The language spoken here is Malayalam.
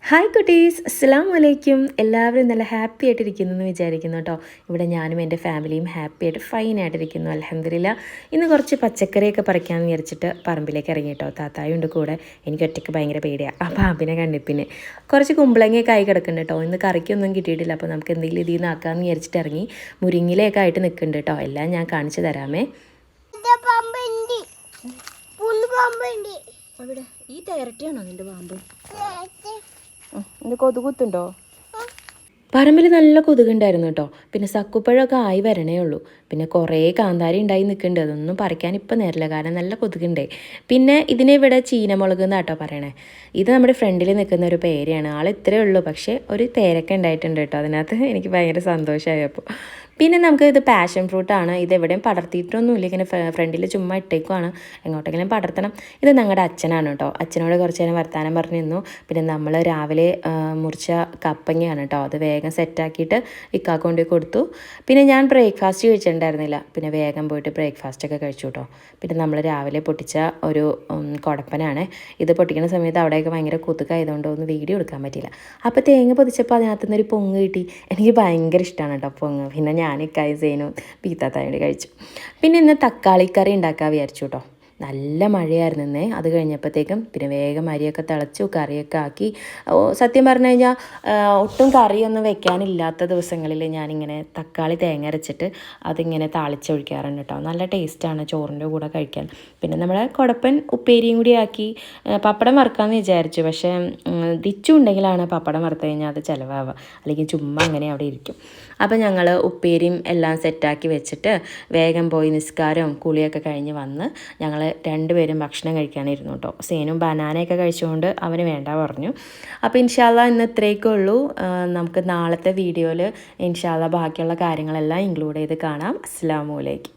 ഹായ് കുട്ടീസ്, അസ്സലാമു അലൈക്കും. എല്ലാവരും നല്ല ഹാപ്പി ആയിട്ടിരിക്കുന്നു എന്ന് വിചാരിക്കുന്നു കേട്ടോ. ഇവിടെ ഞാനും എൻ്റെ ഫാമിലിയും ഹാപ്പി ആയിട്ട് ഫൈനായിട്ടിരിക്കുന്നു, അൽഹംദുലില്ലാ. ഇന്ന് കുറച്ച് പച്ചക്കറിയൊക്കെ പറിക്കാമെന്ന് വിചാരിച്ചിട്ട് പറമ്പിലേക്ക് ഇറങ്ങി കേട്ടോ. താത്തായുണ്ട് കൂടെ. എനിക്ക് ഒറ്റയ്ക്ക് ഭയങ്കര പേടിയാണ് ആ പാമ്പിനെ കണ്ടിപ്പിന്. കുറച്ച് കുമ്പളങ്ങയൊക്കെ ആയി കിടക്കുന്നുണ്ട് കേട്ടോ. ഇന്ന് കറിക്കൊന്നും കിട്ടിയിട്ടില്ല, അപ്പോൾ നമുക്ക് എന്തെങ്കിലും ഇതിൽ നിന്ന് ആക്കാമെന്ന് വിചാരിച്ചിട്ട് ഇറങ്ങി. മുരിങ്ങിലയൊക്കെ ആയിട്ട് നിൽക്കുന്നുണ്ട് കേട്ടോ. എല്ലാം ഞാൻ കാണിച്ചു തരാമേ. അവിടെ ഈ തേരട്ടിയാണോ നിൻ്റെ പാമ്പ്? എൻ്റെ കൊതുകുത്തുണ്ടോ? പറമ്പിൽ നല്ല കൊതുകുണ്ടായിരുന്നു കേട്ടോ. പിന്നെ സക്കുപ്പഴമൊക്കെ ആയി വരണേ ഉള്ളൂ. പിന്നെ കുറേ കാന്താരി ഉണ്ടായി നിൽക്കുന്നുണ്ട്. അതൊന്നും പറിക്കാൻ ഇപ്പം നേരില്ല, കാരണം നല്ല കൊതുകുണ്ടേ. പിന്നെ ഇതിനെ ഇവിടെ ചീനമുളക് എന്നാട്ടോ പറയണേ. ഇത് നമ്മുടെ ഫ്രണ്ടിൽ നിൽക്കുന്ന ഒരു പേരയാണ്. ആൾ ഇത്രയേ ഉള്ളൂ, പക്ഷേ ഒരു പേരൊക്കെ ഉണ്ടായിട്ടുണ്ട് കേട്ടോ. അതിനകത്ത് എനിക്ക് ഭയങ്കര സന്തോഷമായി. അപ്പോൾ പിന്നെ നമുക്ക് ഇത് പാഷൻ ഫ്രൂട്ടാണ്. ഇത് എവിടെയും പടർത്തിയിട്ടൊന്നുമില്ല, ഇങ്ങനെ ഫ്രണ്ടിൽ ചുമ്മാ ഇട്ടേക്കുവാണ്. എങ്ങോട്ടെങ്കിലും പടർത്തണം. ഇത് ഞങ്ങളുടെ അച്ഛനാണ് കേട്ടോ. അച്ഛനോട് കുറച്ച് നേരം വർത്താനം പറഞ്ഞു നിന്നു. പിന്നെ നമ്മൾ രാവിലെ മുറിച്ച കപ്പങ്ങയാണ് കേട്ടോ. അത് വേഗം സെറ്റാക്കിയിട്ട് ഇക്കാക്ക് കൊണ്ട് കൊടുത്തു. പിന്നെ ഞാൻ ബ്രേക്ക്ഫാസ്റ്റ് കഴിച്ചിട്ടുണ്ടായിരുന്നില്ല, പിന്നെ വേഗം പോയിട്ട് ബ്രേക്ക്ഫാസ്റ്റൊക്കെ കഴിച്ചു കേട്ടോ. പിന്നെ നമ്മൾ രാവിലെ പൊട്ടിച്ച ഒരു കുടപ്പനാണ്. ഇത് പൊട്ടിക്കുന്ന സമയത്ത് അവിടെയൊക്കെ ഭയങ്കര കൊതുകായതുകൊണ്ട് ഒന്ന് വീഡിയോ എടുക്കാൻ പറ്റിയില്ല. അപ്പോൾ തേങ്ങ പൊതിച്ചപ്പോൾ അതിനകത്തുനിന്നൊരു പൊങ്ങ് കിട്ടി. എനിക്ക് ഭയങ്കര ഇഷ്ടമാണ് കേട്ടോ പൊങ്ങ്. പിന്നെ ഞാൻ ഇക്കായി സേനും പീത്താത്തായോട് കഴിച്ചു. പിന്നെ ഇന്ന് തക്കാളിക്കറി ഉണ്ടാക്കാൻ വിചാരിച്ചു കേട്ടോ. നല്ല മഴയായിരുന്നു ഇന്നേ. അത് കഴിഞ്ഞപ്പോഴത്തേക്കും പിന്നെ വേഗം അരിയൊക്കെ തിളച്ചു, കറിയൊക്കെ ആക്കി. സത്യം പറഞ്ഞു കഴിഞ്ഞാൽ ഒട്ടും കറിയൊന്നും വെക്കാനില്ലാത്ത ദിവസങ്ങളിൽ ഞാനിങ്ങനെ തക്കാളി തേങ്ങ അരച്ചിട്ട് അതിങ്ങനെ താളിച്ചൊഴിക്കാറുണ്ട് കേട്ടോ. നല്ല ടേസ്റ്റാണ് ചോറിൻ്റെ കൂടെ കഴിക്കാൻ. പിന്നെ നമ്മുടെ കുടപ്പൻ ഉപ്പേരിയും കൂടി ആക്കി. പപ്പടം വറുക്കാമെന്ന് വിചാരിച്ചു, പക്ഷേ ദിച്ചു ഉണ്ടെങ്കിലാണ് പപ്പടം വറുത്ത് കഴിഞ്ഞാൽ അത് ചിലവാവുക, അല്ലെങ്കിൽ ചുമ്മാ അങ്ങനെ അവിടെ ഇരിക്കും. അപ്പോൾ ഞങ്ങൾ ഉപ്പേരിയും എല്ലാം സെറ്റാക്കി വെച്ചിട്ട് വേഗം പോയി നിസ്കാരവും കുളിയൊക്കെ കഴിഞ്ഞ് വന്ന് ഞങ്ങൾ രണ്ടുപേരും ഭക്ഷണം കഴിക്കാനിരുന്നു കേട്ടോ. സേനും ബനാനയൊക്കെ കഴിച്ചുകൊണ്ട് അവന് വേണ്ട പറഞ്ഞു. അപ്പോൾ ഇൻഷാ അല്ലാഹ് ഇന്ന് ഇത്രയൊക്കെ ഉള്ളൂ. നമുക്ക് നാളത്തെ വീഡിയോയിൽ ഇൻഷാ അല്ലാഹ് ബാക്കിയുള്ള കാര്യങ്ങളെല്ലാം ഇൻക്ലൂഡ് ചെയ്ത് കാണാം. അസ്സലാമു അലൈക്കും.